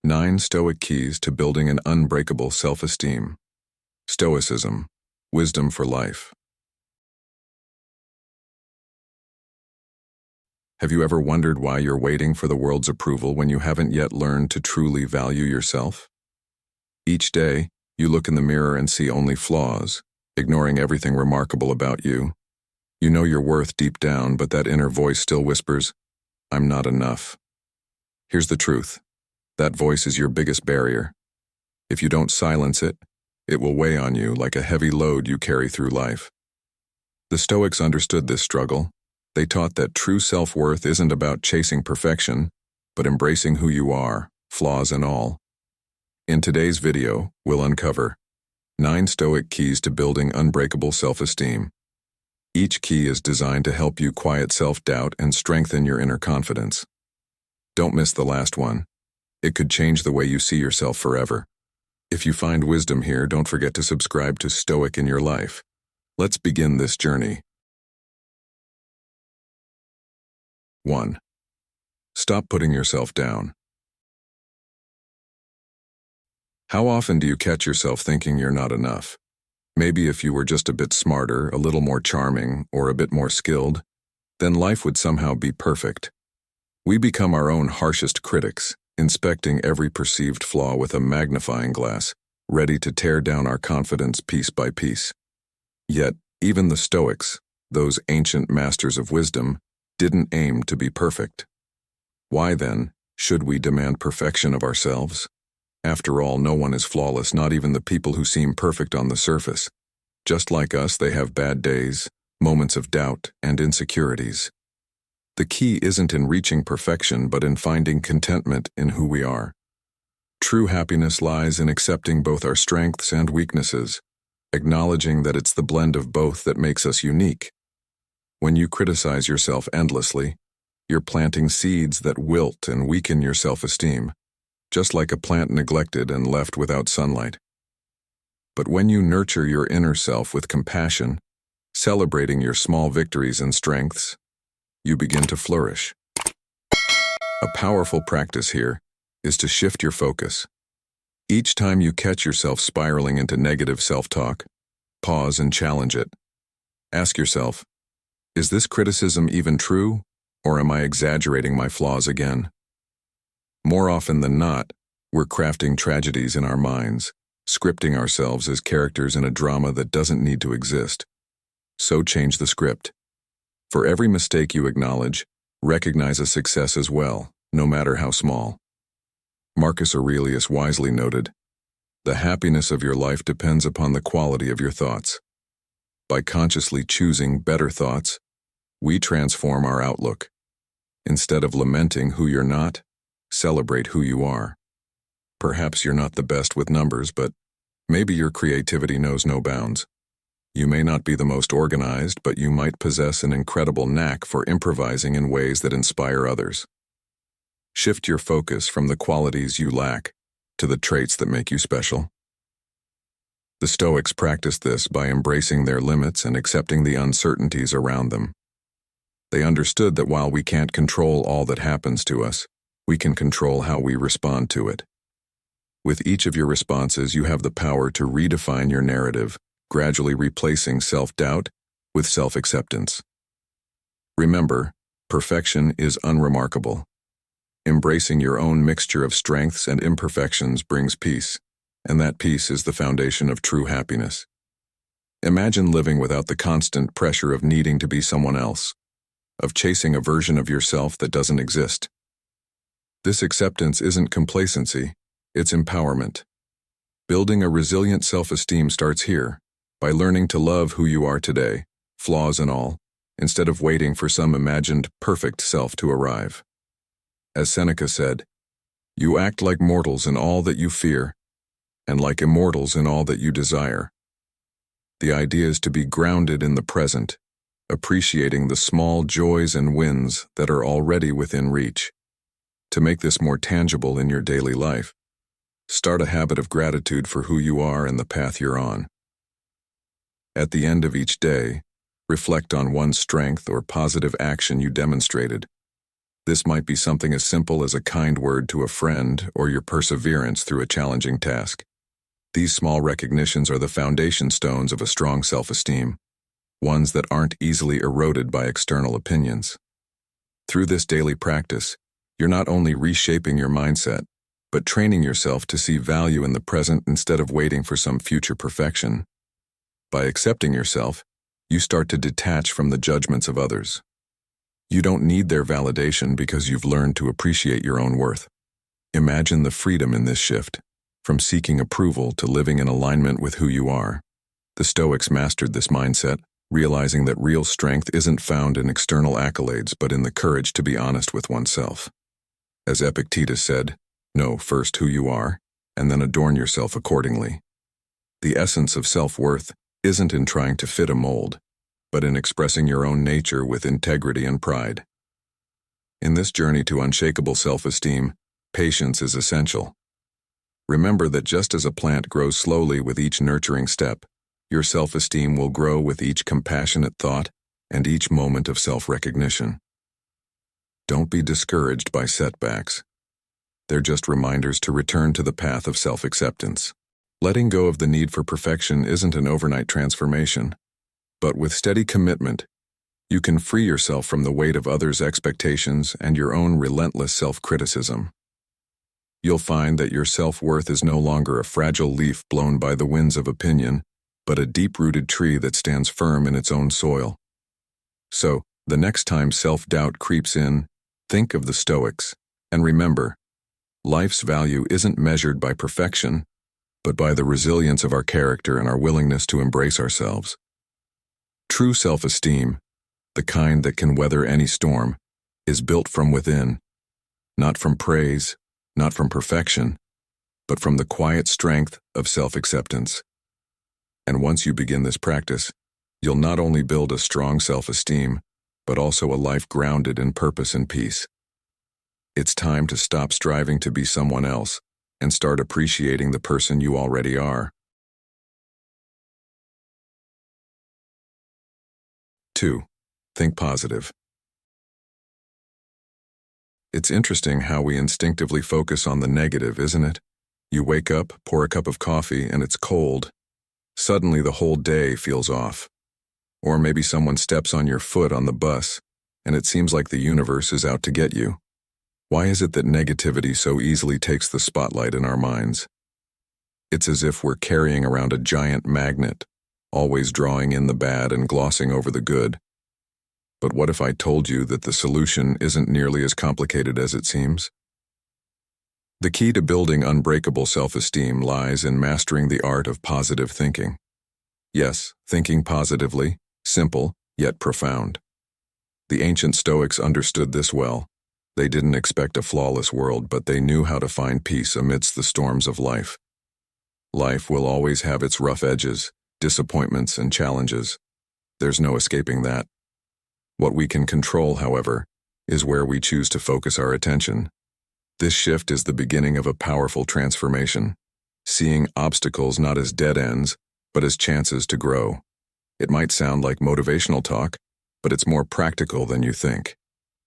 9 Stoic Keys to Building an Unbreakable Self-Esteem. Stoicism, Wisdom for Life. Have you ever wondered why you're waiting for the world's approval when you haven't yet learned to truly value yourself? Each day, you look in the mirror and see only flaws, ignoring everything remarkable about you. You know your worth deep down, but that inner voice still whispers, "I'm not enough." Here's the truth. That voice is your biggest barrier. If you don't silence it, it will weigh on you like a heavy load you carry through life. The Stoics understood this struggle. They taught that true self-worth isn't about chasing perfection, but embracing who you are, flaws and all. In today's video, we'll uncover 9 Stoic keys to building unbreakable self-esteem. Each key is designed to help you quiet self-doubt and strengthen your inner confidence. Don't miss the last one. It could change the way you see yourself forever. If you find wisdom here, don't forget to subscribe to Stoic in your life. Let's begin this journey. 1. Stop putting yourself down. How often do you catch yourself thinking you're not enough? Maybe if you were just a bit smarter, a little more charming, or a bit more skilled, then life would somehow be perfect. We become our own harshest critics, inspecting every perceived flaw with a magnifying glass, ready to tear down our confidence piece by piece. Yet, even the Stoics, those ancient masters of wisdom, didn't aim to be perfect. Why then should we demand perfection of ourselves? After all, no one is flawless, not even the people who seem perfect on the surface. Just like us, they have bad days, moments of doubt, and insecurities. The key isn't in reaching perfection, but in finding contentment in who we are. True happiness lies in accepting both our strengths and weaknesses, acknowledging that it's the blend of both that makes us unique. When you criticize yourself endlessly, you're planting seeds that wilt and weaken your self-esteem, just like a plant neglected and left without sunlight. But when you nurture your inner self with compassion, celebrating your small victories and strengths, you begin to flourish. A powerful practice here is to shift your focus. Each time you catch yourself spiraling into negative self-talk, pause and challenge it. Ask yourself, is this criticism even true, or am I exaggerating my flaws again? More often than not, we're crafting tragedies in our minds, scripting ourselves as characters in a drama that doesn't need to exist. So change the script. For every mistake you acknowledge, recognize a success as well, no matter how small. Marcus Aurelius wisely noted, "The happiness of your life depends upon the quality of your thoughts." By consciously choosing better thoughts, we transform our outlook. Instead of lamenting who you're not, celebrate who you are. Perhaps you're not the best with numbers, but maybe your creativity knows no bounds. You may not be the most organized, but you might possess an incredible knack for improvising in ways that inspire others. Shift your focus from the qualities you lack to the traits that make you special. The Stoics practiced this by embracing their limits and accepting the uncertainties around them. They understood that while we can't control all that happens to us, we can control how we respond to it. With each of your responses, you have the power to redefine your narrative, gradually replacing self-doubt with self-acceptance. Remember, perfection is unremarkable. Embracing your own mixture of strengths and imperfections brings peace, and that peace is the foundation of true happiness. Imagine living without the constant pressure of needing to be someone else, of chasing a version of yourself that doesn't exist. This acceptance isn't complacency, it's empowerment. Building a resilient self-esteem starts here, by learning to love who you are today, flaws and all, instead of waiting for some imagined perfect self to arrive. As Seneca said, "You act like mortals in all that you fear, and like immortals in all that you desire." The idea is to be grounded in the present, appreciating the small joys and wins that are already within reach. To make this more tangible in your daily life, start a habit of gratitude for who you are and the path you're on. At the end of each day, reflect on one strength or positive action you demonstrated. This might be something as simple as a kind word to a friend or your perseverance through a challenging task. These small recognitions are the foundation stones of a strong self-esteem, ones that aren't easily eroded by external opinions. Through this daily practice, you're not only reshaping your mindset, but training yourself to see value in the present instead of waiting for some future perfection. By accepting yourself, you start to detach from the judgments of others. You don't need their validation because you've learned to appreciate your own worth. Imagine the freedom in this shift, from seeking approval to living in alignment with who you are. The Stoics mastered this mindset, realizing that real strength isn't found in external accolades but in the courage to be honest with oneself. As Epictetus said, know first who you are, and then adorn yourself accordingly. The essence of self-worth isn't in trying to fit a mold, but in expressing your own nature with integrity and pride. In this journey to unshakable self-esteem, patience is essential. Remember that just as a plant grows slowly with each nurturing step, your self-esteem will grow with each compassionate thought and each moment of self-recognition. Don't be discouraged by setbacks. They're just reminders to return to the path of self-acceptance. Letting go of the need for perfection isn't an overnight transformation, but with steady commitment, you can free yourself from the weight of others' expectations and your own relentless self-criticism. You'll find that your self-worth is no longer a fragile leaf blown by the winds of opinion, but a deep-rooted tree that stands firm in its own soil. So, the next time self-doubt creeps in, think of the Stoics, and remember, life's value isn't measured by perfection, but by the resilience of our character and our willingness to embrace ourselves. True self-esteem, the kind that can weather any storm, is built from within, not from praise, not from perfection, but from the quiet strength of self-acceptance. And once you begin this practice, you'll not only build a strong self-esteem, but also a life grounded in purpose and peace. It's time to stop striving to be someone else and start appreciating the person you already are. 2. Think positive. It's interesting how we instinctively focus on the negative, isn't it? You wake up, pour a cup of coffee, and it's cold. Suddenly the whole day feels off. Or maybe someone steps on your foot on the bus, and it seems like the universe is out to get you. Why is it that negativity so easily takes the spotlight in our minds? It's as if we're carrying around a giant magnet, always drawing in the bad and glossing over the good. But what if I told you that the solution isn't nearly as complicated as it seems? The key to building unbreakable self-esteem lies in mastering the art of positive thinking. Yes, thinking positively, simple, yet profound. The ancient Stoics understood this well. They didn't expect a flawless world, but they knew how to find peace amidst the storms of life. Life will always have its rough edges, disappointments, and challenges. There's no escaping that. What we can control, however, is where we choose to focus our attention. This shift is the beginning of a powerful transformation, seeing obstacles not as dead ends, but as chances to grow. It might sound like motivational talk, but it's more practical than you think.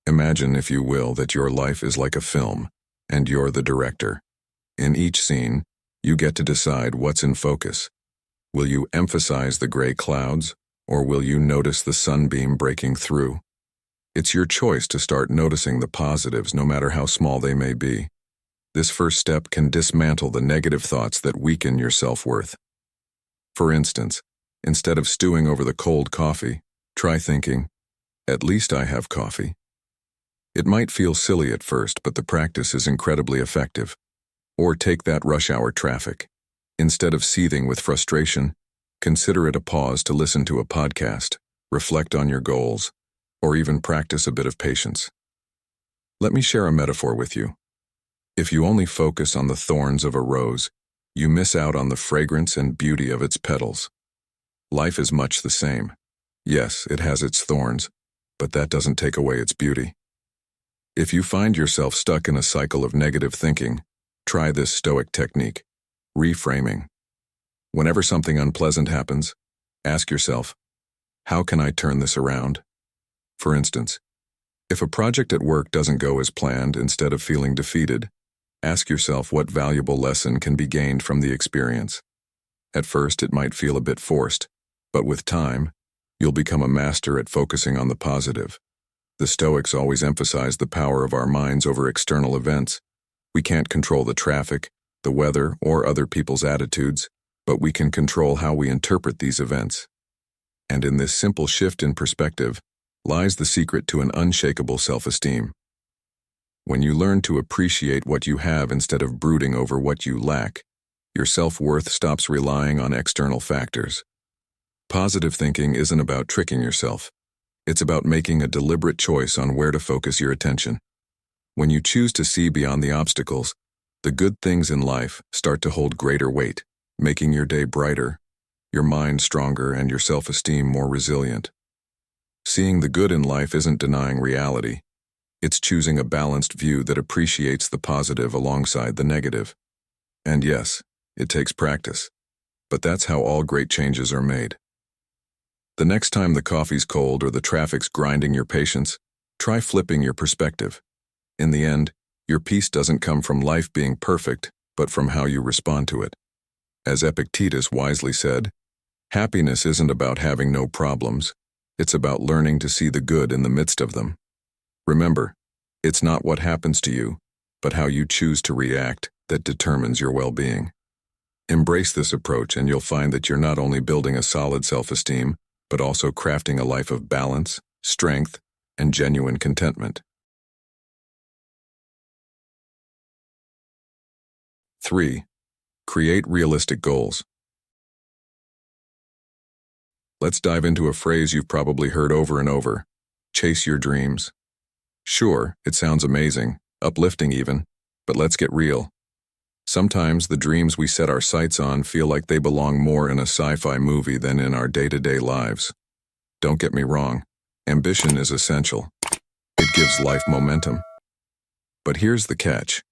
Imagine, if you will, that your life is like a film, and you're the director. In each scene, you get to decide what's in focus. Will you emphasize the gray clouds, or will you notice the sunbeam breaking through? It's your choice to start noticing the positives, no matter how small they may be. This first step can dismantle the negative thoughts that weaken your self-worth. For instance, instead of stewing over the cold coffee, try thinking, "At least I have coffee." It might feel silly at first, but the practice is incredibly effective. Or take that rush hour traffic. Instead of seething with frustration, consider it a pause to listen to a podcast, reflect on your goals, or even practice a bit of patience. Let me share a metaphor with you. If you only focus on the thorns of a rose, you miss out on the fragrance and beauty of its petals. Life is much the same. Yes, it has its thorns, but that doesn't take away its beauty. If you find yourself stuck in a cycle of negative thinking, try this Stoic technique, reframing. Whenever something unpleasant happens, ask yourself, how can I turn this around? For instance, If a project at work doesn't go as planned, instead of feeling defeated, ask yourself what valuable lesson can be gained from the experience. At first, it might feel a bit forced, but with time, you'll become a master at focusing on the positive. The Stoics always emphasize the power of our minds over external events. We can't control the traffic, the weather, or other people's attitudes, but we can control how we interpret these events. And in this simple shift in perspective lies the secret to an unshakable self-esteem. When you learn to appreciate what you have instead of brooding over what you lack, your self-worth stops relying on external factors. Positive thinking isn't about tricking yourself. It's about making a deliberate choice on where to focus your attention. When you choose to see beyond the obstacles, the good things in life start to hold greater weight, making your day brighter, your mind stronger, and your self-esteem more resilient. Seeing the good in life isn't denying reality. It's choosing a balanced view that appreciates the positive alongside the negative. And yes, it takes practice, but that's how all great changes are made. The next time the coffee's cold or the traffic's grinding your patience, try flipping your perspective. In the end, your peace doesn't come from life being perfect, but from how you respond to it. As Epictetus wisely said, happiness isn't about having no problems. It's about learning to see the good in the midst of them. Remember, it's not what happens to you, but how you choose to react that determines your well-being. Embrace this approach and you'll find that you're not only building a solid self-esteem, but also crafting a life of balance, strength, and genuine contentment. 3. Create realistic goals. Let's dive into a phrase you've probably heard over and over: chase your dreams. Sure, it sounds amazing, uplifting even, but let's get real. Sometimes the dreams we set our sights on feel like they belong more in a sci-fi movie than in our day-to-day lives. Don't get me wrong, ambition is essential. It gives life momentum. But here's the catch.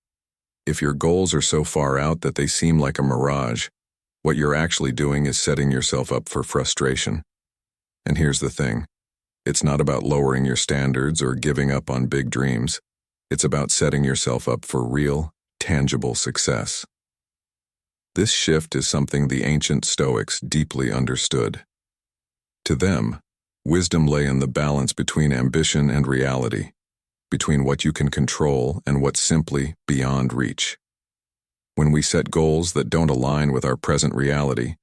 If your goals are so far out that they seem like a mirage, what you're actually doing is setting yourself up for frustration. And here's the thing. It's not about lowering your standards or giving up on big dreams. It's about setting yourself up for real, tangible success. This shift is something the ancient Stoics deeply understood. To them, wisdom lay in the balance between ambition and reality, between what you can control and what's simply beyond reach. When we set goals that don't align with our present reality,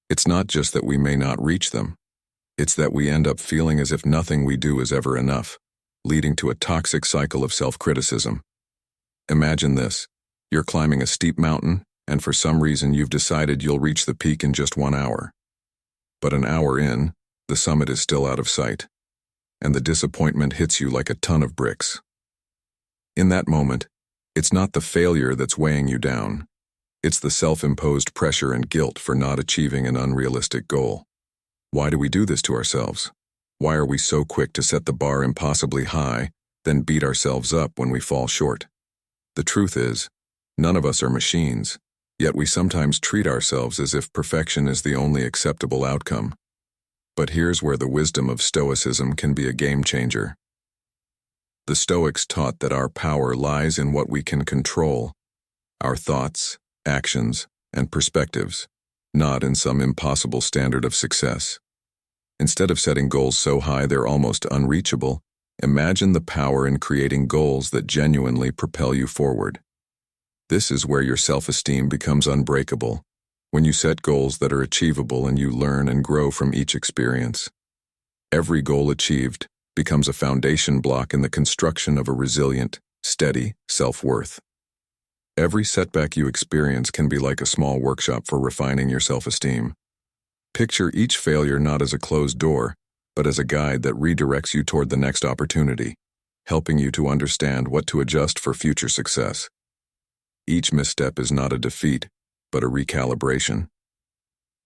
it's not just that we may not reach them, it's that we end up feeling as if nothing we do is ever enough, leading to a toxic cycle of self-criticism. Imagine this. You're climbing a steep mountain, and for some reason you've decided you'll reach the peak in just 1 hour. But an hour in, the summit is still out of sight, and the disappointment hits you like a ton of bricks. In that moment, it's not the failure that's weighing you down. It's the self-imposed pressure and guilt for not achieving an unrealistic goal. Why do we do this to ourselves? Why are we so quick to set the bar impossibly high, then beat ourselves up when we fall short? The truth is, none of us are machines, yet we sometimes treat ourselves as if perfection is the only acceptable outcome. But here's where the wisdom of Stoicism can be a game changer. The Stoics taught that our power lies in what we can control, our thoughts, actions, and perspectives, not in some impossible standard of success. Instead of setting goals so high they're almost unreachable, imagine the power in creating goals that genuinely propel you forward. This is where your self-esteem becomes unbreakable, when you set goals that are achievable and you learn and grow from each experience. Every goal achieved becomes a foundation block in the construction of a resilient, steady self-worth. Every setback you experience can be like a small workshop for refining your self-esteem. Picture each failure not as a closed door, but as a guide that redirects you toward the next opportunity, helping you to understand what to adjust for future success. Each misstep is not a defeat, but a recalibration.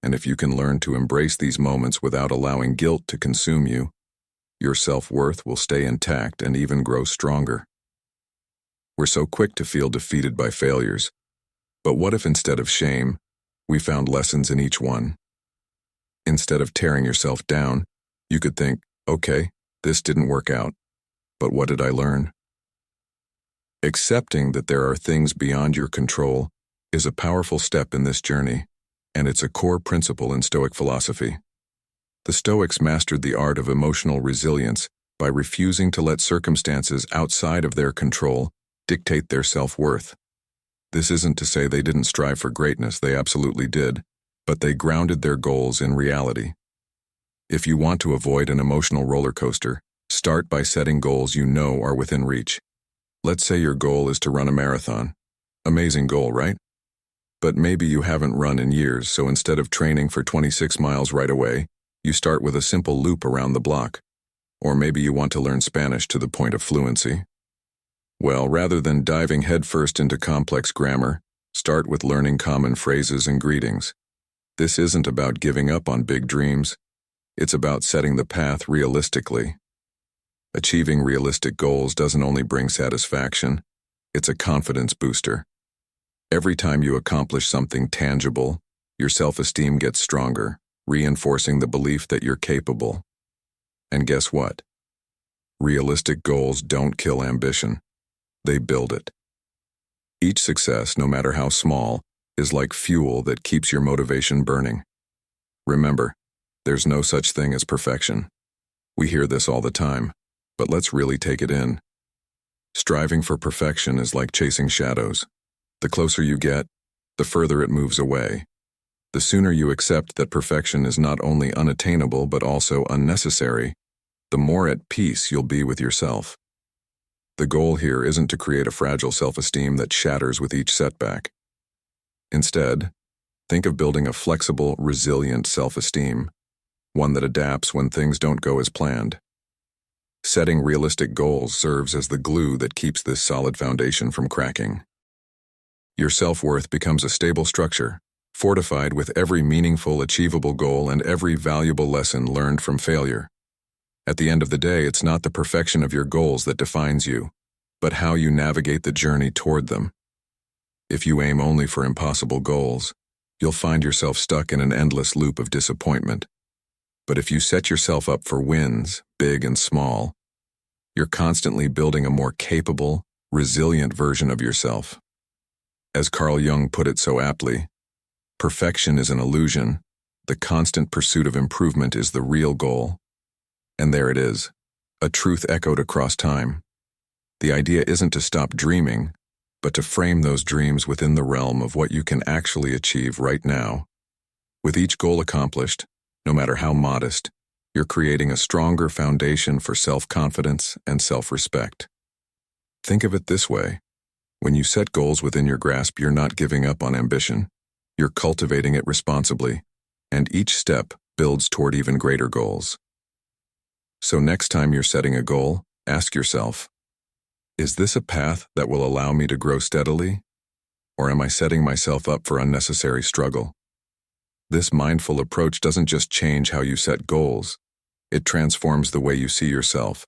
And if you can learn to embrace these moments without allowing guilt to consume you, your self-worth will stay intact and even grow stronger. We're so quick to feel defeated by failures, but what if instead of shame, we found lessons in each one? Instead of tearing yourself down, you could think, okay, this didn't work out, But what did I learn? Accepting that there are things beyond your control is a powerful step in this journey, and it's a core principle in Stoic philosophy. The Stoics mastered the art of emotional resilience by refusing to let circumstances outside of their control dictate their self-worth. This isn't to say they didn't strive for greatness, they absolutely did, but they grounded their goals in reality. If you want to avoid an emotional roller coaster, start by setting goals you know are within reach. Let's say your goal is to run a marathon. Amazing goal, right? But maybe you haven't run in years, so instead of training for 26 miles right away, you start with a simple loop around the block. Or maybe you want to learn Spanish to the point of fluency. Well, rather than diving headfirst into complex grammar, start with learning common phrases and greetings. This isn't about giving up on big dreams. It's about setting the path realistically. Achieving realistic goals doesn't only bring satisfaction, it's a confidence booster. Every time you accomplish something tangible, your self-esteem gets stronger, reinforcing the belief that you're capable. And guess what? Realistic goals don't kill ambition. They build it. Each success, no matter how small, is like fuel that keeps your motivation burning. Remember, there's no such thing as perfection. We hear this all the time, but let's really take it in. Striving for perfection is like chasing shadows. The closer you get, the further it moves away. The sooner you accept that perfection is not only unattainable but also unnecessary, the more at peace you'll be with yourself. The goal here isn't to create a fragile self-esteem that shatters with each setback. Instead, think of building a flexible, resilient self-esteem, one that adapts when things don't go as planned. Setting realistic goals serves as the glue that keeps this solid foundation from cracking. Your self-worth becomes a stable structure, fortified with every meaningful, achievable goal and every valuable lesson learned from failure. At the end of the day, it's not the perfection of your goals that defines you, but how you navigate the journey toward them. If you aim only for impossible goals, you'll find yourself stuck in an endless loop of disappointment. But if you set yourself up for wins, big and small, you're constantly building a more capable, resilient version of yourself. As Carl Jung put it so aptly, perfection is an illusion, the constant pursuit of improvement is the real goal. And there it is, a truth echoed across time. The idea isn't to stop dreaming, but to frame those dreams within the realm of what you can actually achieve right now. With each goal accomplished, no matter how modest, you're creating a stronger foundation for self-confidence and self-respect. Think of it this way. When you set goals within your grasp, you're not giving up on ambition. You're cultivating it responsibly, and each step builds toward even greater goals. So next time you're setting a goal, ask yourself, is this a path that will allow me to grow steadily? Or am I setting myself up for unnecessary struggle? This mindful approach doesn't just change how you set goals, it transforms the way you see yourself,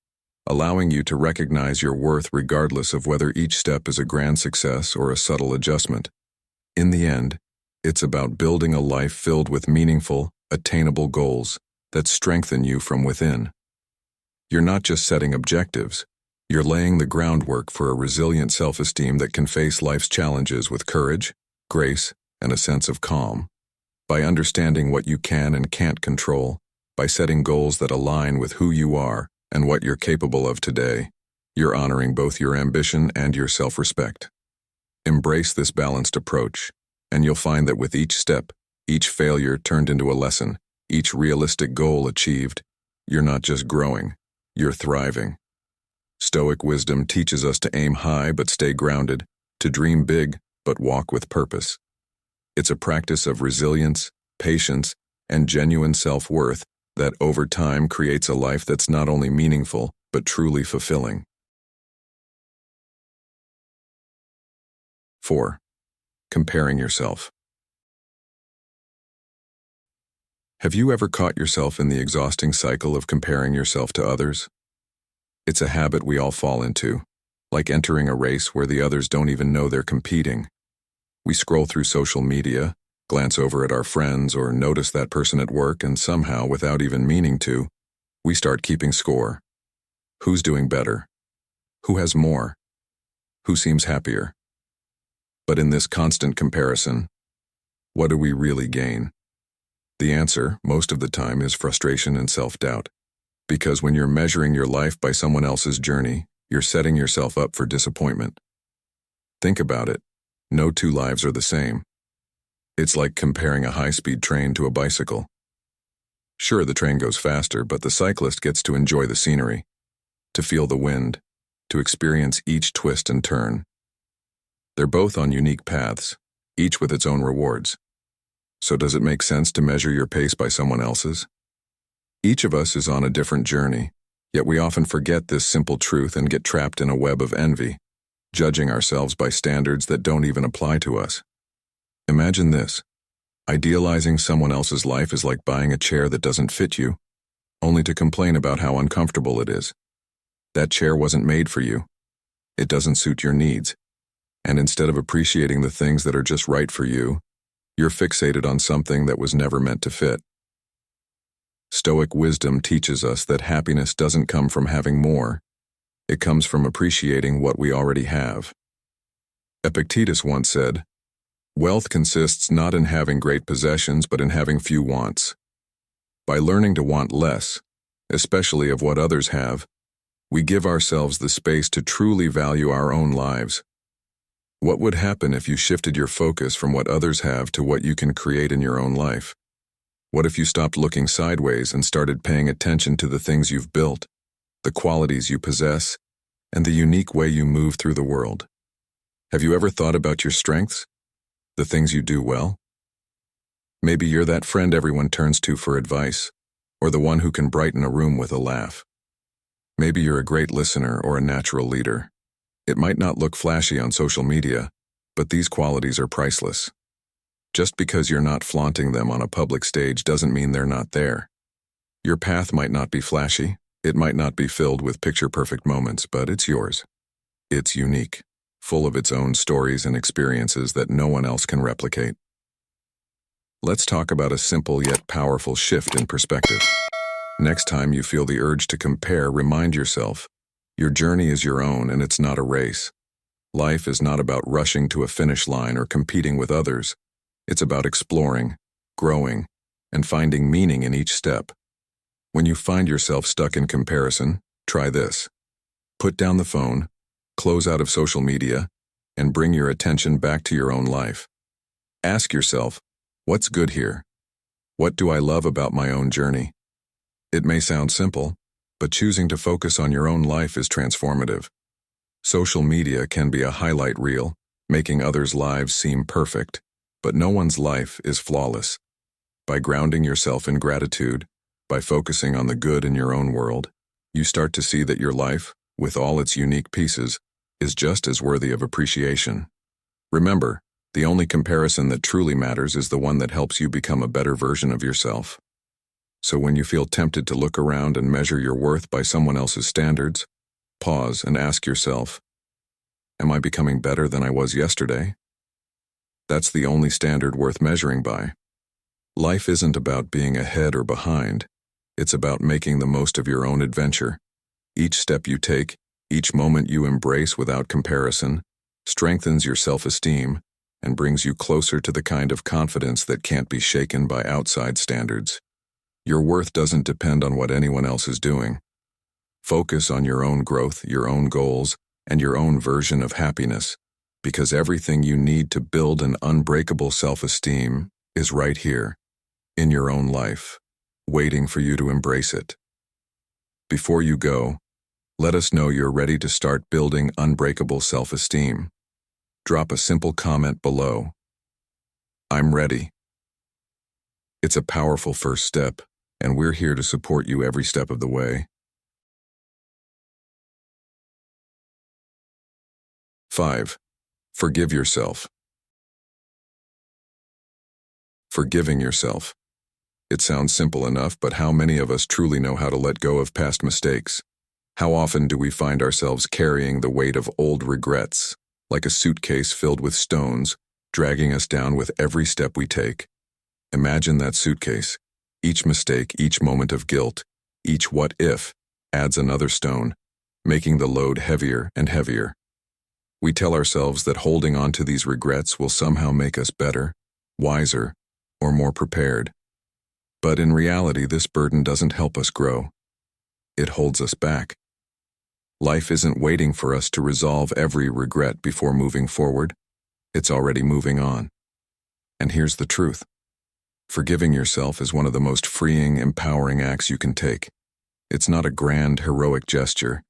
allowing you to recognize your worth regardless of whether each step is a grand success or a subtle adjustment. In the end, it's about building a life filled with meaningful, attainable goals that strengthen you from within. You're not just setting objectives, you're laying the groundwork for a resilient self-esteem that can face life's challenges with courage, grace, and a sense of calm. By understanding what you can and can't control, by setting goals that align with who you are and what you're capable of today, you're honoring both your ambition and your self-respect. Embrace this balanced approach, and you'll find that with each step, each failure turned into a lesson, each realistic goal achieved, you're not just growing, you're thriving. Stoic wisdom teaches us to aim high but stay grounded, to dream big but walk with purpose. It's a practice of resilience, patience, and genuine self-worth that over time creates a life that's not only meaningful but truly fulfilling. 4. Comparing yourself. Have you ever caught yourself in the exhausting cycle of comparing yourself to others? It's a habit we all fall into, like entering a race where the others don't even know they're competing. We scroll through social media, glance over at our friends, or notice that person at work, and somehow, without even meaning to, we start keeping score. Who's doing better? Who has more? Who seems happier? But in this constant comparison, what do we really gain? The answer, most of the time, is frustration and self-doubt. Because when you're measuring your life by someone else's journey, you're setting yourself up for disappointment. Think about it. No two lives are the same. It's like comparing a high-speed train to a bicycle. Sure, the train goes faster, but the cyclist gets to enjoy the scenery, to feel the wind, to experience each twist and turn. They're both on unique paths, each with its own rewards. So does it make sense to measure your pace by someone else's? Each of us is on a different journey, yet we often forget this simple truth and get trapped in a web of envy, judging ourselves by standards that don't even apply to us. Imagine this. Idealizing someone else's life is like buying a chair that doesn't fit you, only to complain about how uncomfortable it is. That chair wasn't made for you. It doesn't suit your needs. And instead of appreciating the things that are just right for you, you're fixated on something that was never meant to fit. Stoic wisdom teaches us that happiness doesn't come from having more. It comes from appreciating what we already have. Epictetus once said, "Wealth consists not in having great possessions, but in having few wants." By learning to want less, especially of what others have, we give ourselves the space to truly value our own lives. What would happen if you shifted your focus from what others have to what you can create in your own life? What if you stopped looking sideways and started paying attention to the things you've built, the qualities you possess, and the unique way you move through the world? Have you ever thought about your strengths? The things you do well? Maybe you're that friend everyone turns to for advice, or the one who can brighten a room with a laugh. Maybe you're a great listener or a natural leader. It might not look flashy on social media, but these qualities are priceless. Just because you're not flaunting them on a public stage doesn't mean they're not there. Your path might not be flashy, it might not be filled with picture-perfect moments, but it's yours. It's unique, full of its own stories and experiences that no one else can replicate. Let's talk about a simple yet powerful shift in perspective. Next time you feel the urge to compare, remind yourself, your journey is your own and it's not a race. Life is not about rushing to a finish line or competing with others. It's about exploring, growing, and finding meaning in each step. When you find yourself stuck in comparison, try this. Put down the phone, close out of social media, and bring your attention back to your own life. Ask yourself, what's good here? What do I love about my own journey? It may sound simple, but choosing to focus on your own life is transformative. Social media can be a highlight reel, making others' lives seem perfect, but no one's life is flawless. By grounding yourself in gratitude, by focusing on the good in your own world, you start to see that your life, with all its unique pieces, is just as worthy of appreciation. Remember, the only comparison that truly matters is the one that helps you become a better version of yourself. So when you feel tempted to look around and measure your worth by someone else's standards, pause and ask yourself, am I becoming better than I was yesterday? That's the only standard worth measuring by. Life isn't about being ahead or behind. It's about making the most of your own adventure. Each step you take, each moment you embrace without comparison, strengthens your self-esteem and brings you closer to the kind of confidence that can't be shaken by outside standards. Your worth doesn't depend on what anyone else is doing. Focus on your own growth, your own goals, and your own version of happiness, because everything you need to build an unbreakable self-esteem is right here, in your own life, waiting for you to embrace it. Before you go, let us know you're ready to start building unbreakable self-esteem. Drop a simple comment below. I'm ready. It's a powerful first step, and we're here to support you every step of the way. 5. Forgive yourself. Forgiving yourself. It sounds simple enough, but how many of us truly know how to let go of past mistakes? How often do we find ourselves carrying the weight of old regrets, like a suitcase filled with stones, dragging us down with every step we take? Imagine that suitcase. Each mistake, each moment of guilt, each what if, adds another stone, making the load heavier and heavier. We tell ourselves that holding on to these regrets will somehow make us better, wiser, or more prepared. But in reality, this burden doesn't help us grow. It holds us back. Life isn't waiting for us to resolve every regret before moving forward. It's already moving on. And here's the truth. Forgiving yourself is one of the most freeing, empowering acts you can take. It's not a grand, heroic gesture.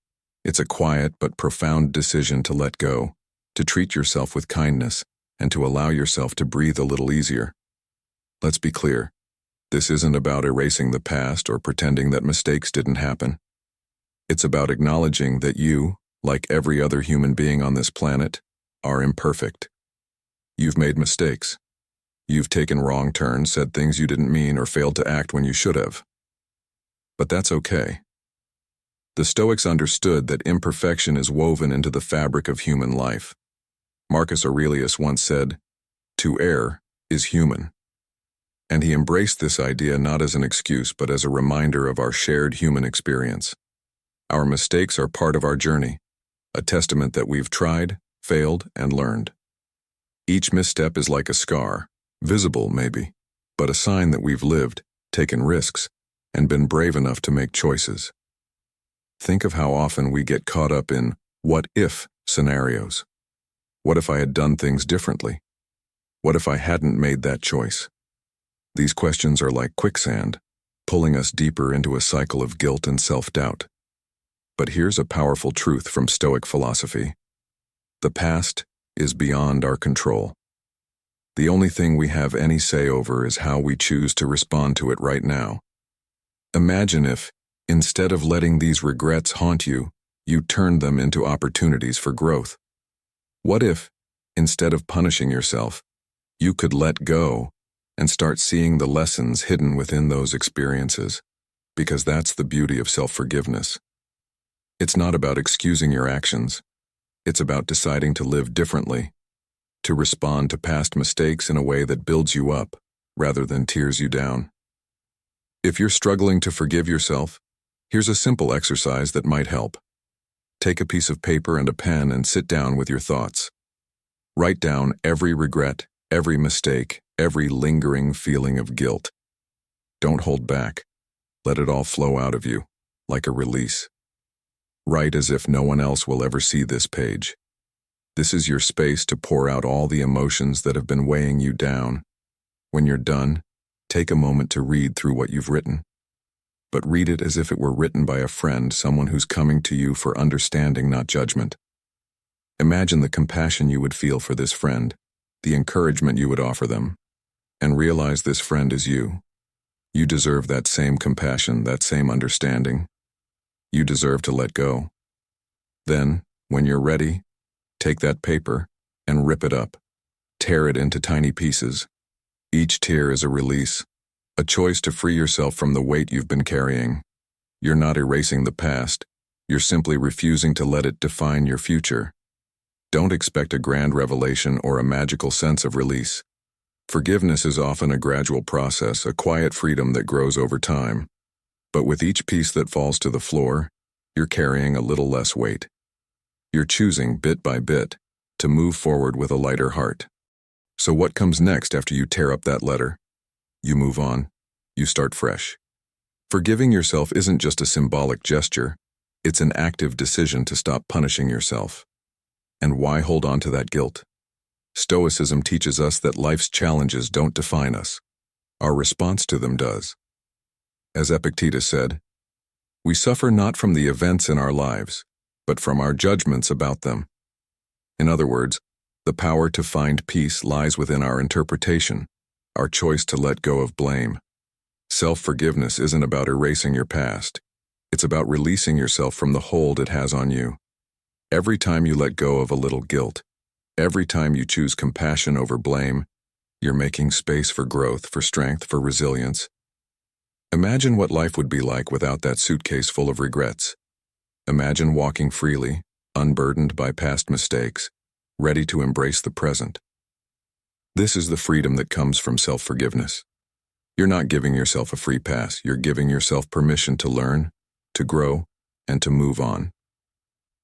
It's a quiet but profound decision to let go, to treat yourself with kindness, and to allow yourself to breathe a little easier. Let's be clear. This isn't about erasing the past or pretending that mistakes didn't happen. It's about acknowledging that you, like every other human being on this planet, are imperfect. You've made mistakes. You've taken wrong turns, said things you didn't mean, or failed to act when you should have. But that's okay. The Stoics understood that imperfection is woven into the fabric of human life. Marcus Aurelius once said, "To err is human." And he embraced this idea not as an excuse but as a reminder of our shared human experience. Our mistakes are part of our journey, a testament that we've tried, failed, and learned. Each misstep is like a scar, visible maybe, but a sign that we've lived, taken risks, and been brave enough to make choices. Think of how often we get caught up in what-if scenarios. What if I had done things differently? What if I hadn't made that choice? These questions are like quicksand, pulling us deeper into a cycle of guilt and self-doubt. But here's a powerful truth from Stoic philosophy. The past is beyond our control. The only thing we have any say over is how we choose to respond to it right now. Imagine if, instead of letting these regrets haunt you, you turned them into opportunities for growth. What if, instead of punishing yourself, you could let go and start seeing the lessons hidden within those experiences? Because that's the beauty of self-forgiveness. It's not about excusing your actions. It's about deciding to live differently, to respond to past mistakes in a way that builds you up rather than tears you down. If you're struggling to forgive yourself, here's a simple exercise that might help. Take a piece of paper and a pen and sit down with your thoughts. Write down every regret, every mistake, every lingering feeling of guilt. Don't hold back. Let it all flow out of you, like a release. Write as if no one else will ever see this page. This is your space to pour out all the emotions that have been weighing you down. When you're done, take a moment to read through what you've written. But read it as if it were written by a friend, someone who's coming to you for understanding, not judgment. Imagine the compassion you would feel for this friend, the encouragement you would offer them, and realize this friend is you. You deserve that same compassion, that same understanding. You deserve to let go. Then, when you're ready, take that paper and rip it up. Tear it into tiny pieces. Each tear is a release, a choice to free yourself from the weight you've been carrying. You're not erasing the past. You're simply refusing to let it define your future. Don't expect a grand revelation or a magical sense of release. Forgiveness is often a gradual process, a quiet freedom that grows over time. But with each piece that falls to the floor, you're carrying a little less weight. You're choosing, bit by bit, to move forward with a lighter heart. So what comes next after you tear up that letter? You move on. You start fresh. Forgiving yourself isn't just a symbolic gesture. It's an active decision to stop punishing yourself. And why hold on to that guilt? Stoicism teaches us that life's challenges don't define us. Our response to them does. As Epictetus said, "We suffer not from the events in our lives, but from our judgments about them." In other words, the power to find peace lies within our interpretation, our choice to let go of blame. Self-forgiveness isn't about erasing your past. It's about releasing yourself from the hold it has on you. Every time you let go of a little guilt, every time you choose compassion over blame, you're making space for growth, for strength, for resilience. Imagine what life would be like without that suitcase full of regrets. Imagine walking freely, unburdened by past mistakes, ready to embrace the present. This is the freedom that comes from self-forgiveness. You're not giving yourself a free pass. You're giving yourself permission to learn, to grow, and to move on.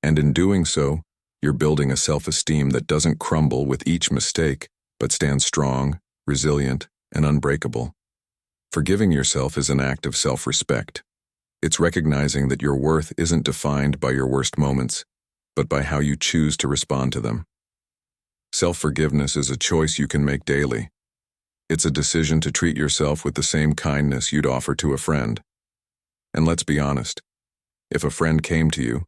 And in doing so, you're building a self-esteem that doesn't crumble with each mistake, but stands strong, resilient, and unbreakable. Forgiving yourself is an act of self-respect. It's recognizing that your worth isn't defined by your worst moments, but by how you choose to respond to them. Self-forgiveness is a choice you can make daily. It's a decision to treat yourself with the same kindness you'd offer to a friend. And let's be honest, if a friend came to you,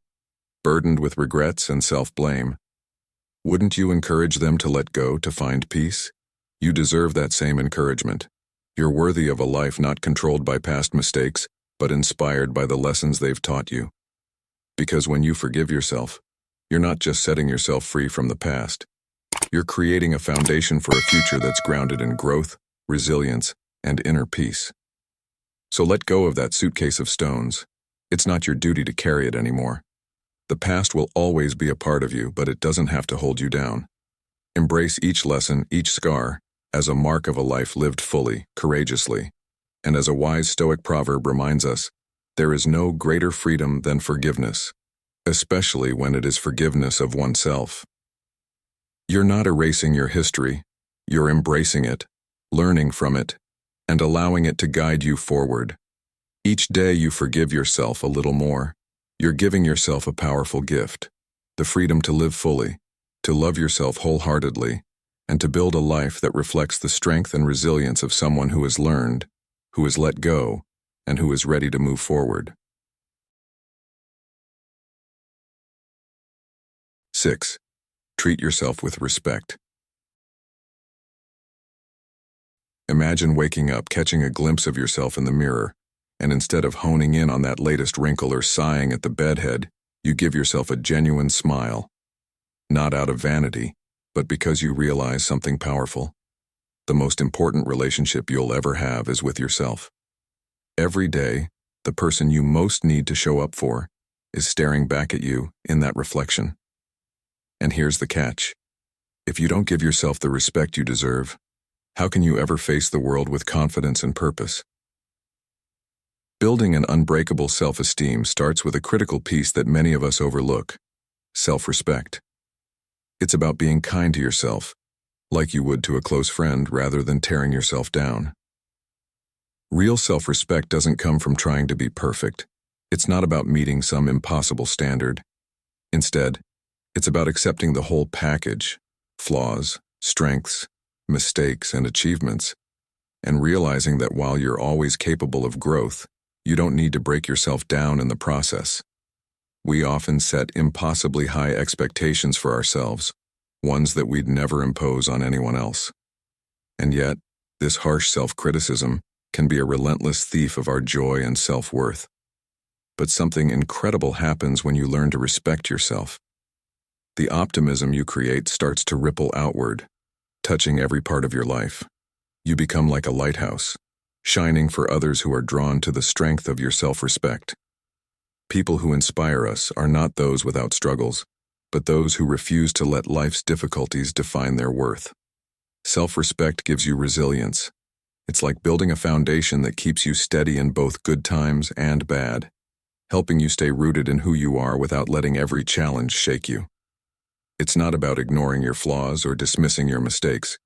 burdened with regrets and self-blame, wouldn't you encourage them to let go to find peace? You deserve that same encouragement. You're worthy of a life not controlled by past mistakes, but inspired by the lessons they've taught you. Because when you forgive yourself, you're not just setting yourself free from the past. You're creating a foundation for a future that's grounded in growth, resilience, and inner peace. So let go of that suitcase of stones. It's not your duty to carry it anymore. The past will always be a part of you, but it doesn't have to hold you down. Embrace each lesson, each scar, as a mark of a life lived fully, courageously. And as a wise Stoic proverb reminds us, there is no greater freedom than forgiveness, especially when it is forgiveness of oneself. You're not erasing your history, you're embracing it, learning from it, and allowing it to guide you forward. Each day you forgive yourself a little more. You're giving yourself a powerful gift, the freedom to live fully, to love yourself wholeheartedly, and to build a life that reflects the strength and resilience of someone who has learned, who has let go, and who is ready to move forward. 6. Treat yourself with respect. Imagine waking up, catching a glimpse of yourself in the mirror, and instead of honing in on that latest wrinkle or sighing at the bedhead, you give yourself a genuine smile. Not out of vanity, but because you realize something powerful. The most important relationship you'll ever have is with yourself. Every day, the person you most need to show up for is staring back at you in that reflection. And here's the catch. If you don't give yourself the respect you deserve, how can you ever face the world with confidence and purpose? Building an unbreakable self-esteem starts with a critical piece that many of us overlook: self-respect. It's about being kind to yourself, like you would to a close friend, rather than tearing yourself down. Real self-respect doesn't come from trying to be perfect. It's not about meeting some impossible standard. Instead, it's about accepting the whole package: flaws, strengths, mistakes, and achievements, and realizing that while you're always capable of growth, you don't need to break yourself down in the process. We often set impossibly high expectations for ourselves, ones that we'd never impose on anyone else. And yet, this harsh self-criticism can be a relentless thief of our joy and self-worth. But something incredible happens when you learn to respect yourself. The optimism you create starts to ripple outward, touching every part of your life. You become like a lighthouse, shining for others who are drawn to the strength of your self-respect. People who inspire us are not those without struggles, but those who refuse to let life's difficulties define their worth. Self-respect gives you resilience. It's like building a foundation that keeps you steady in both good times and bad, helping you stay rooted in who you are without letting every challenge shake you. It's not about ignoring your flaws or dismissing your mistakes.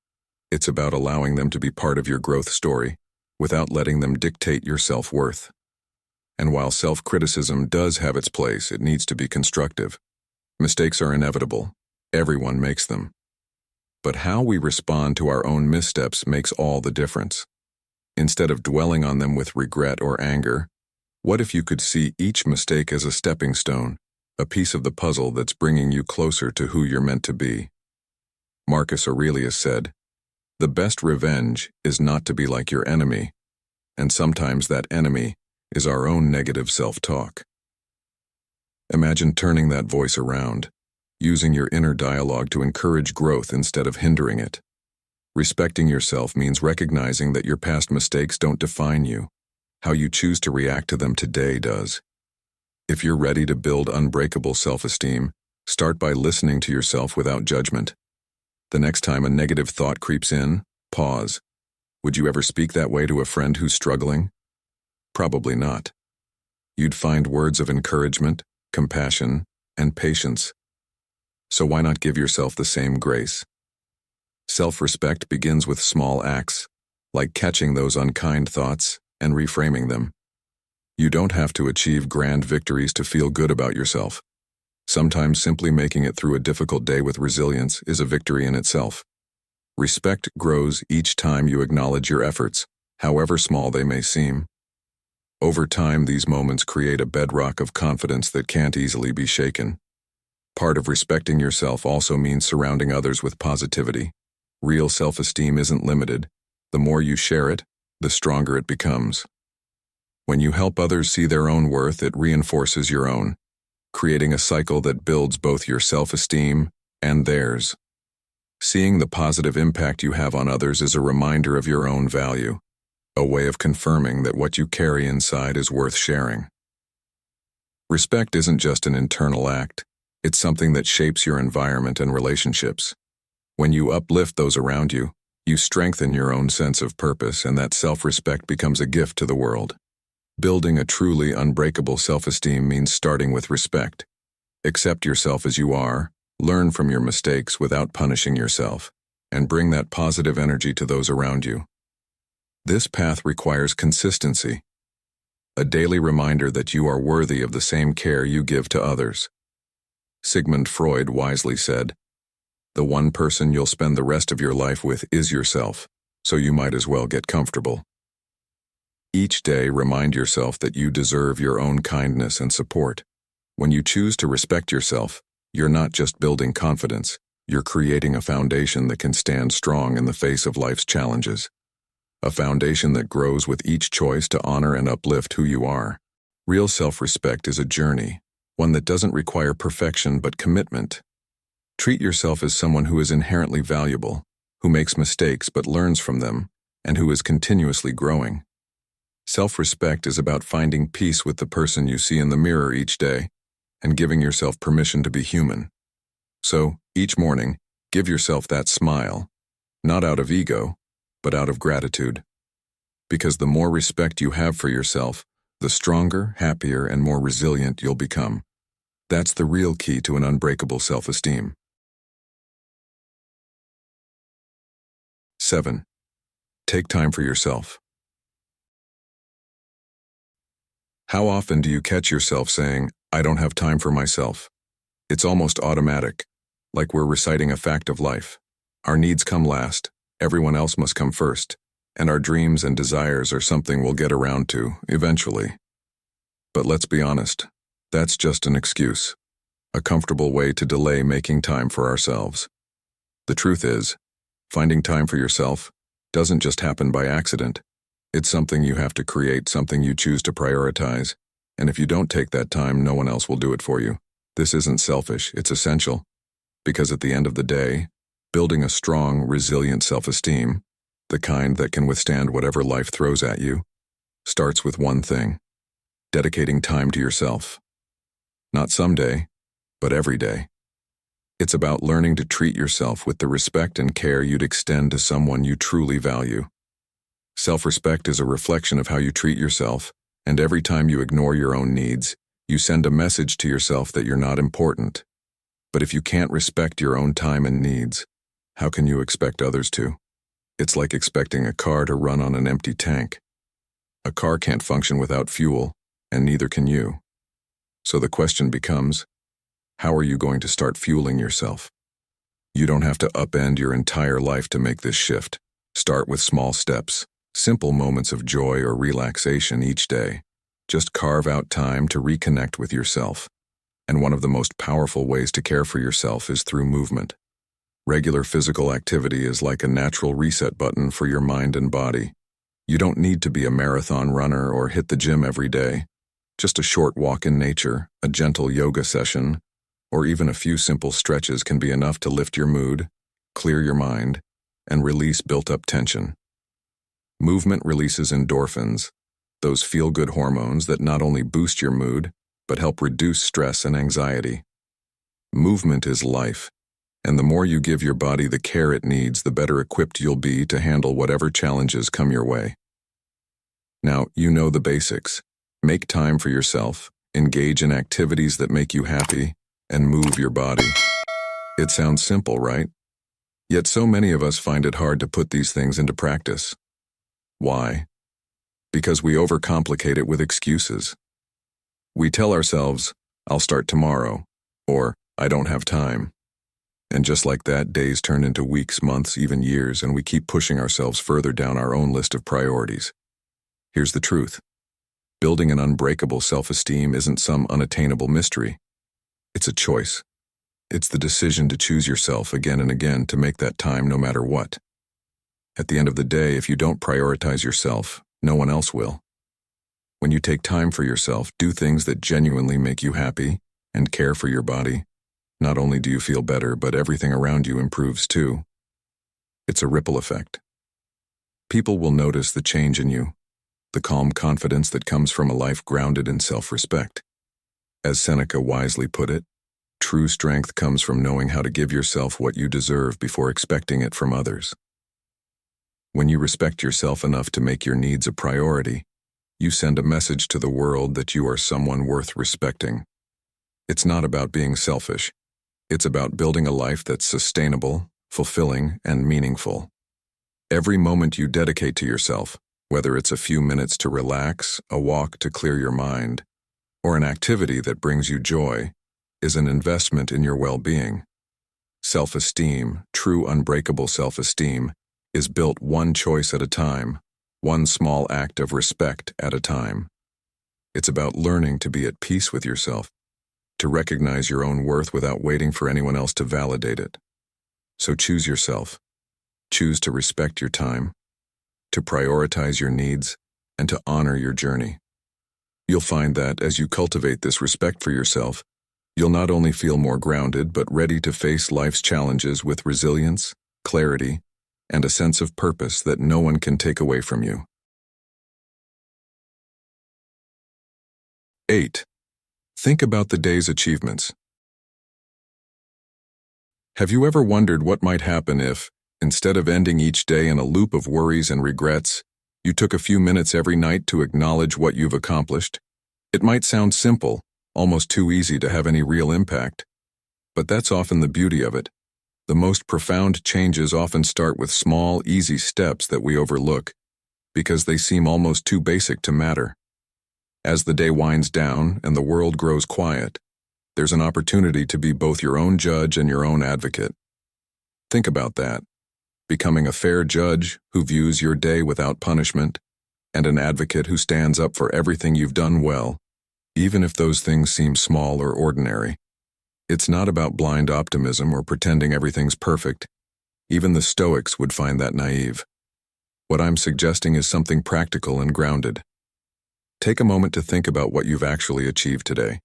It's about allowing them to be part of your growth story, without letting them dictate your self-worth. And while self-criticism does have its place, it needs to be constructive. Mistakes are inevitable. Everyone makes them. But how we respond to our own missteps makes all the difference. Instead of dwelling on them with regret or anger, what if you could see each mistake as a stepping stone, a piece of the puzzle that's bringing you closer to who you're meant to be? Marcus Aurelius said, "The best revenge is not to be like your enemy," and sometimes that enemy is our own negative self-talk. Imagine turning that voice around, using your inner dialogue to encourage growth instead of hindering it. Respecting yourself means recognizing that your past mistakes don't define you. How you choose to react to them today does. If you're ready to build unbreakable self-esteem, start by listening to yourself without judgment. The next time a negative thought creeps in, pause. Would you ever speak that way to a friend who's struggling? Probably not. You'd find words of encouragement, compassion, and patience. So why not give yourself the same grace? Self-respect begins with small acts, like catching those unkind thoughts and reframing them. You don't have to achieve grand victories to feel good about yourself. Sometimes simply making it through a difficult day with resilience is a victory in itself. Respect grows each time you acknowledge your efforts, however small they may seem. Over time, these moments create a bedrock of confidence that can't easily be shaken. Part of respecting yourself also means surrounding others with positivity. Real self-esteem isn't limited. The more you share it, the stronger it becomes. When you help others see their own worth, it reinforces your own, creating a cycle that builds both your self-esteem and theirs. Seeing the positive impact you have on others is a reminder of your own value, a way of confirming that what you carry inside is worth sharing. Respect isn't just an internal act, it's something that shapes your environment and relationships. When you uplift those around you, you strengthen your own sense of purpose, and that self-respect becomes a gift to the world. Building a truly unbreakable self-esteem means starting with respect. Accept yourself as you are, learn from your mistakes without punishing yourself, and bring that positive energy to those around you. This path requires consistency, a daily reminder that you are worthy of the same care you give to others. Sigmund Freud wisely said, "The one person you'll spend the rest of your life with is yourself, so you might as well get comfortable." Each day, remind yourself that you deserve your own kindness and support. When you choose to respect yourself, you're not just building confidence, you're creating a foundation that can stand strong in the face of life's challenges. A foundation that grows with each choice to honor and uplift who you are. Real self-respect is a journey, one that doesn't require perfection but commitment. Treat yourself as someone who is inherently valuable, who makes mistakes but learns from them, and who is continuously growing. Self-respect is about finding peace with the person you see in the mirror each day and giving yourself permission to be human. So, each morning, give yourself that smile, not out of ego, but out of gratitude. Because the more respect you have for yourself, the stronger, happier, and more resilient you'll become. That's the real key to an unbreakable self-esteem. 7. Take time for yourself. How often do you catch yourself saying, "I don't have time for myself"? It's almost automatic, like we're reciting a fact of life. Our needs come last, everyone else must come first, and our dreams and desires are something we'll get around to, eventually. But let's be honest, that's just an excuse, a comfortable way to delay making time for ourselves. The truth is, finding time for yourself doesn't just happen by accident. It's something you have to create, something you choose to prioritize, and if you don't take that time, no one else will do it for you. This isn't selfish, it's essential, because at the end of the day, building a strong, resilient self-esteem, the kind that can withstand whatever life throws at you, starts with one thing: dedicating time to yourself. Not someday, but every day. It's about learning to treat yourself with the respect and care you'd extend to someone you truly value. Self-respect is a reflection of how you treat yourself, and every time you ignore your own needs, you send a message to yourself that you're not important. But if you can't respect your own time and needs, how can you expect others to? It's like expecting a car to run on an empty tank. A car can't function without fuel, and neither can you. So the question becomes, how are you going to start fueling yourself? You don't have to upend your entire life to make this shift. Start with small steps, simple moments of joy or relaxation each day. Just carve out time to reconnect with yourself. And one of the most powerful ways to care for yourself is through movement. Regular physical activity is like a natural reset button for your mind and body. You don't need to be a marathon runner or hit the gym every day. Just a short walk in nature, a gentle yoga session, or even a few simple stretches can be enough to lift your mood, clear your mind, and release built-up tension. Movement releases endorphins, those feel-good hormones that not only boost your mood, but help reduce stress and anxiety. Movement is life, and the more you give your body the care it needs, the better equipped you'll be to handle whatever challenges come your way. Now, you know the basics. Make time for yourself, engage in activities that make you happy, and move your body. It sounds simple, right? Yet so many of us find it hard to put these things into practice. Why? Because we overcomplicate it with excuses. We tell ourselves, "I'll start tomorrow," or "I don't have time." And just like that, days turn into weeks, months, even years, and we keep pushing ourselves further down our own list of priorities. Here's the truth. Building an unbreakable self-esteem isn't some unattainable mystery. It's a choice. It's the decision to choose yourself again and again to make that time no matter what. At the end of the day, if you don't prioritize yourself, no one else will. When you take time for yourself, do things that genuinely make you happy, and care for your body, not only do you feel better, but everything around you improves too. It's a ripple effect. People will notice the change in you, the calm confidence that comes from a life grounded in self-respect. As Seneca wisely put it, true strength comes from knowing how to give yourself what you deserve before expecting it from others. When you respect yourself enough to make your needs a priority, you send a message to the world that you are someone worth respecting. It's not about being selfish. It's about building a life that's sustainable, fulfilling, and meaningful. Every moment you dedicate to yourself, whether it's a few minutes to relax, a walk to clear your mind, or an activity that brings you joy, is an investment in your well-being. Self-esteem, true unbreakable self-esteem, is built one choice at a time, one small act of respect at a time. It's about learning to be at peace with yourself, to recognize your own worth without waiting for anyone else to validate it. So choose yourself. Choose to respect your time, to prioritize your needs, and to honor your journey. You'll find that as you cultivate this respect for yourself, you'll not only feel more grounded but ready to face life's challenges with resilience, clarity, and a sense of purpose that no one can take away from you. 8. Think about the day's achievements. Have you ever wondered what might happen if, instead of ending each day in a loop of worries and regrets, you took a few minutes every night to acknowledge what you've accomplished? It might sound simple, almost too easy to have any real impact. But that's often the beauty of it. The most profound changes often start with small, easy steps that we overlook, because they seem almost too basic to matter. As the day winds down and the world grows quiet, there's an opportunity to be both your own judge and your own advocate. Think about that. Becoming a fair judge who views your day without punishment, and an advocate who stands up for everything you've done well, even if those things seem small or ordinary. It's not about blind optimism or pretending everything's perfect. Even the Stoics would find that naive. What I'm suggesting is something practical and grounded. Take a moment to think about what you've actually achieved today.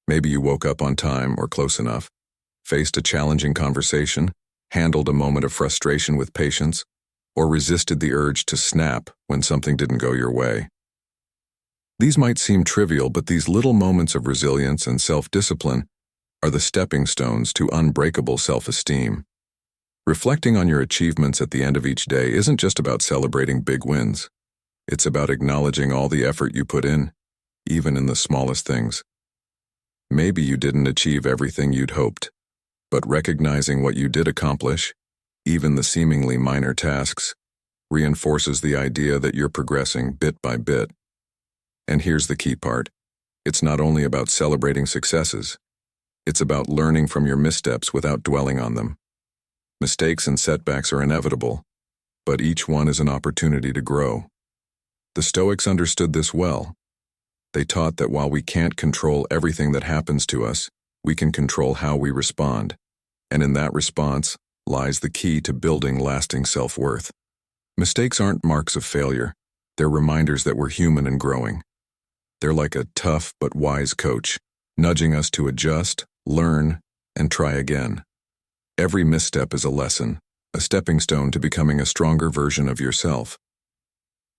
Maybe you woke up on time or close enough, faced a challenging conversation, handled a moment of frustration with patience, or resisted the urge to snap when something didn't go your way. These might seem trivial, but these little moments of resilience and self-discipline are the stepping stones to unbreakable self-esteem. Reflecting on your achievements at the end of each day isn't just about celebrating big wins. It's about acknowledging all the effort you put in, even in the smallest things. Maybe you didn't achieve everything you'd hoped, but recognizing what you did accomplish, even the seemingly minor tasks, reinforces the idea that you're progressing bit by bit. And here's the key part. It's not only about celebrating successes. It's about learning from your missteps without dwelling on them. Mistakes and setbacks are inevitable, but each one is an opportunity to grow. The Stoics understood this well. They taught that while we can't control everything that happens to us, we can control how we respond. And in that response lies the key to building lasting self-worth. Mistakes aren't marks of failure. They're reminders that we're human and growing. They're like a tough but wise coach, nudging us to adjust, learn, and try again. Every misstep is a lesson, a stepping stone to becoming a stronger version of yourself.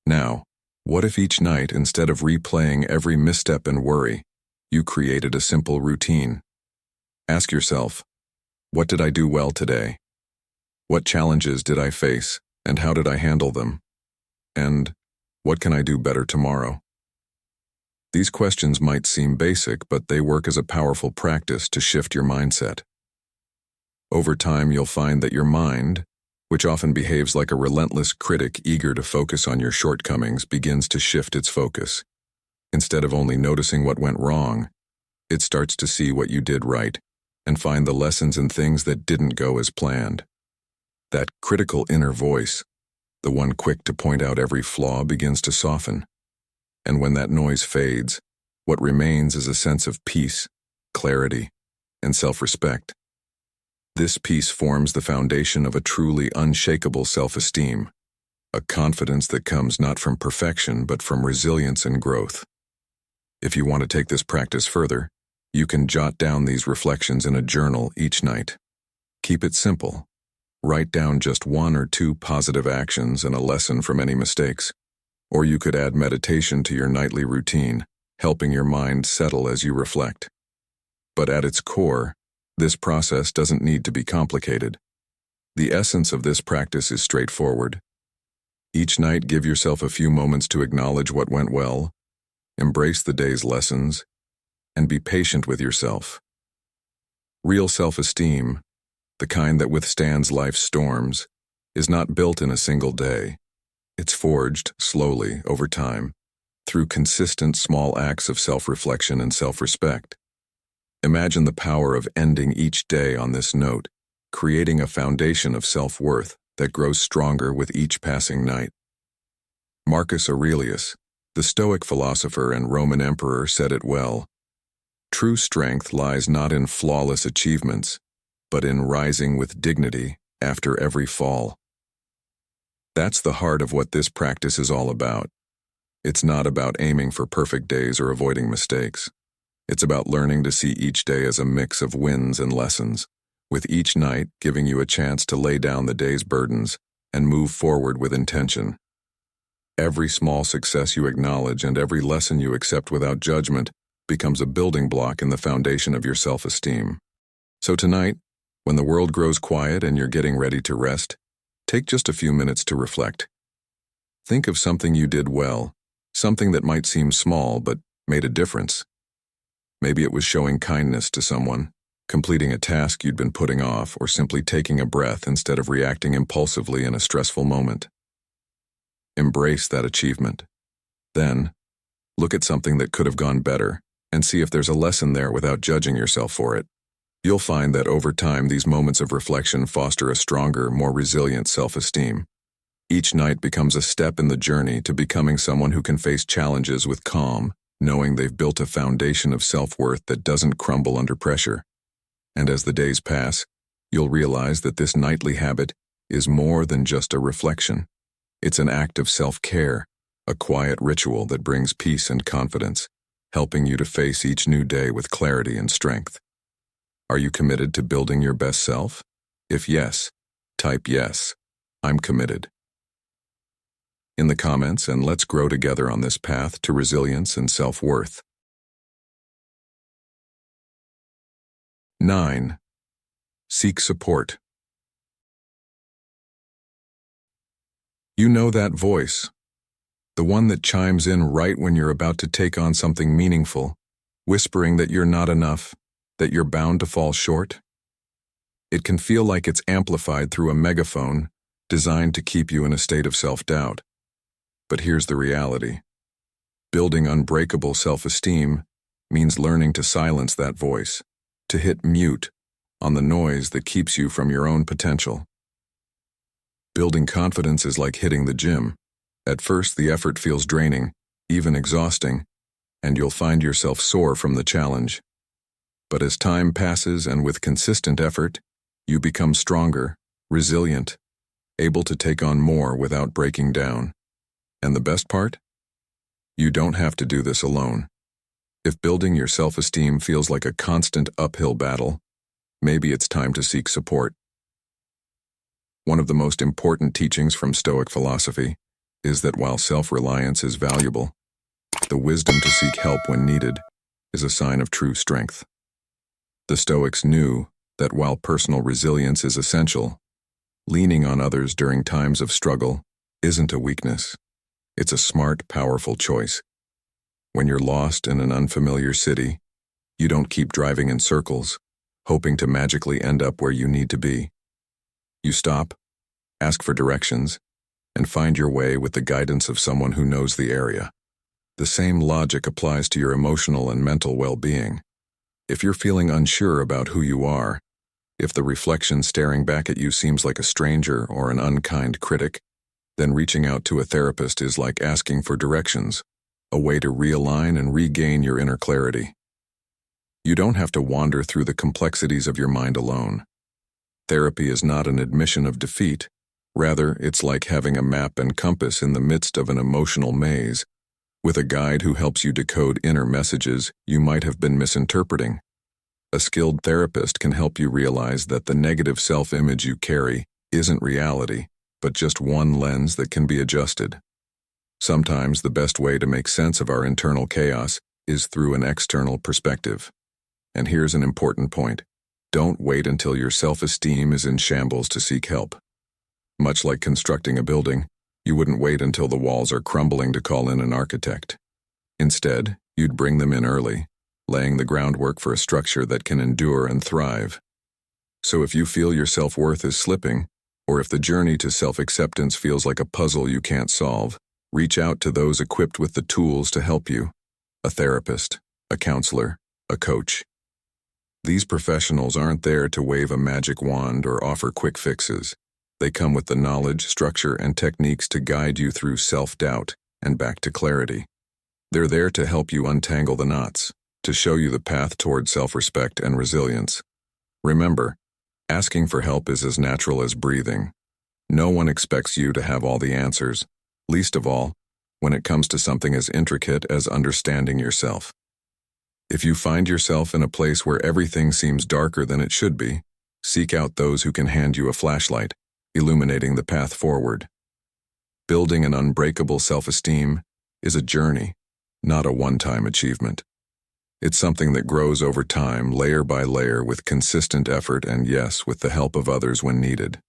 Now, what if each night, instead of replaying every misstep and worry, you created a simple routine? Ask yourself, what did I do well today? What challenges did I face, and how did I handle them? And what can I do better tomorrow? These questions might seem basic, but they work as a powerful practice to shift your mindset. Over time, you'll find that your mind, which often behaves like a relentless critic eager to focus on your shortcomings, begins to shift its focus. Instead of only noticing what went wrong, it starts to see what you did right and find the lessons in things that didn't go as planned. That critical inner voice, the one quick to point out every flaw, begins to soften. And when that noise fades, what remains is a sense of peace, clarity, and self-respect. This peace forms the foundation of a truly unshakable self-esteem, a confidence that comes not from perfection but from resilience and growth. If you want to take this practice further, you can jot down these reflections in a journal each night. Keep it simple. Write down just 1 or 2 positive actions and a lesson from any mistakes. Or you could add meditation to your nightly routine, helping your mind settle as you reflect. But at its core, this process doesn't need to be complicated. The essence of this practice is straightforward. Each night, give yourself a few moments to acknowledge what went well, embrace the day's lessons, and be patient with yourself. Real self-esteem, the kind that withstands life's storms, is not built in a single day. It's forged slowly over time, through consistent small acts of self-reflection and self-respect. Imagine the power of ending each day on this note, creating a foundation of self-worth that grows stronger with each passing night. Marcus Aurelius, the Stoic philosopher and Roman emperor, said it well: "True strength lies not in flawless achievements, but in rising with dignity after every fall." That's the heart of what this practice is all about. It's not about aiming for perfect days or avoiding mistakes. It's about learning to see each day as a mix of wins and lessons, with each night giving you a chance to lay down the day's burdens and move forward with intention. Every small success you acknowledge and every lesson you accept without judgment becomes a building block in the foundation of your self-esteem. So tonight, when the world grows quiet and you're getting ready to rest, take just a few minutes to reflect. Think of something you did well, something that might seem small but made a difference. Maybe it was showing kindness to someone, completing a task you'd been putting off, or simply taking a breath instead of reacting impulsively in a stressful moment. Embrace that achievement. Then, look at something that could have gone better and see if there's a lesson there without judging yourself for it. You'll find that over time, these moments of reflection foster a stronger, more resilient self-esteem. Each night becomes a step in the journey to becoming someone who can face challenges with calm, knowing they've built a foundation of self-worth that doesn't crumble under pressure. And as the days pass, you'll realize that this nightly habit is more than just a reflection. It's an act of self-care, a quiet ritual that brings peace and confidence, helping you to face each new day with clarity and strength. Are you committed to building your best self? If yes, type yes, I'm committed in the comments, and let's grow together on this path to resilience and self-worth. 9. Seek support. You know that voice, the one that chimes in right when you're about to take on something meaningful, whispering that you're not enough, that you're bound to fall short. It can feel like it's amplified through a megaphone designed to keep you in a state of self-doubt. But here's the reality. Building unbreakable self-esteem means learning to silence that voice, to hit mute on the noise that keeps you from your own potential. Building confidence is like hitting the gym. At first, the effort feels draining, even exhausting, and you'll find yourself sore from the challenge. But as time passes and with consistent effort, you become stronger, resilient, able to take on more without breaking down. And the best part? You don't have to do this alone. If building your self-esteem feels like a constant uphill battle, maybe it's time to seek support. One of the most important teachings from Stoic philosophy is that while self-reliance is valuable, the wisdom to seek help when needed is a sign of true strength. The Stoics knew that while personal resilience is essential, leaning on others during times of struggle isn't a weakness. It's a smart, powerful choice. When you're lost in an unfamiliar city, you don't keep driving in circles, hoping to magically end up where you need to be. You stop, ask for directions, and find your way with the guidance of someone who knows the area. The same logic applies to your emotional and mental well-being. If you're feeling unsure about who you are, if the reflection staring back at you seems like a stranger or an unkind critic, then reaching out to a therapist is like asking for directions, a way to realign and regain your inner clarity. You don't have to wander through the complexities of your mind alone. Therapy is not an admission of defeat. Rather, it's like having a map and compass in the midst of an emotional maze, with a guide who helps you decode inner messages you might have been misinterpreting. A skilled therapist can help you realize that the negative self-image you carry isn't reality, but just one lens that can be adjusted. Sometimes the best way to make sense of our internal chaos is through an external perspective. And here's an important point. Don't wait until your self-esteem is in shambles to seek help. Much like constructing a building, you wouldn't wait until the walls are crumbling to call in an architect. Instead, you'd bring them in early, laying the groundwork for a structure that can endure and thrive. So if you feel your self-worth is slipping, or if the journey to self-acceptance feels like a puzzle you can't solve, reach out to those equipped with the tools to help you: a therapist, a counselor, a coach. These professionals aren't there to wave a magic wand or offer quick fixes. They come with the knowledge, structure, and techniques to guide you through self-doubt and back to clarity. They're there to help you untangle the knots, to show you the path toward self-respect and resilience. Remember, asking for help is as natural as breathing. No one expects you to have all the answers, least of all when it comes to something as intricate as understanding yourself. If you find yourself in a place where everything seems darker than it should be, seek out those who can hand you a flashlight, illuminating the path forward. Building an unbreakable self-esteem is a journey, not a one-time achievement. It's something that grows over time, layer by layer, with consistent effort and, yes, with the help of others when needed.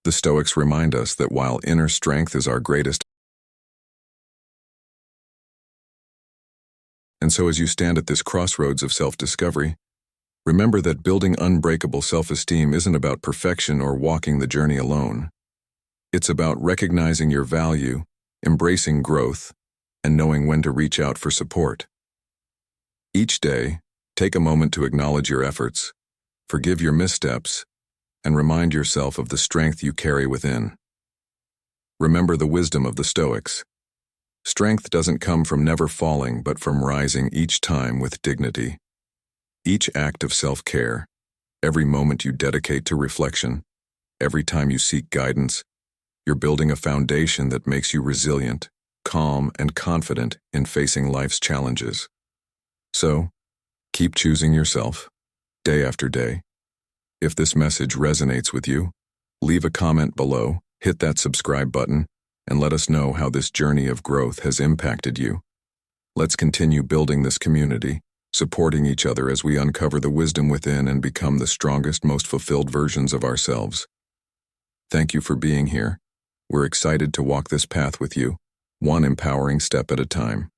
The Stoics remind us that while inner strength is our greatest, and so as you stand at this crossroads of self-discovery, remember that building unbreakable self-esteem isn't about perfection or walking the journey alone. It's about recognizing your value, embracing growth, and knowing when to reach out for support. Each day, take a moment to acknowledge your efforts, forgive your missteps, and remind yourself of the strength you carry within. Remember the wisdom of the Stoics. Strength doesn't come from never falling, but from rising each time with dignity. Each act of self-care, every moment you dedicate to reflection, every time you seek guidance, you're building a foundation that makes you resilient, calm, and confident in facing life's challenges. So, keep choosing yourself, day after day. If this message resonates with you, leave a comment below, hit that subscribe button, and let us know how this journey of growth has impacted you. Let's continue building this community, supporting each other as we uncover the wisdom within and become the strongest, most fulfilled versions of ourselves. Thank you for being here. We're excited to walk this path with you, one empowering step at a time.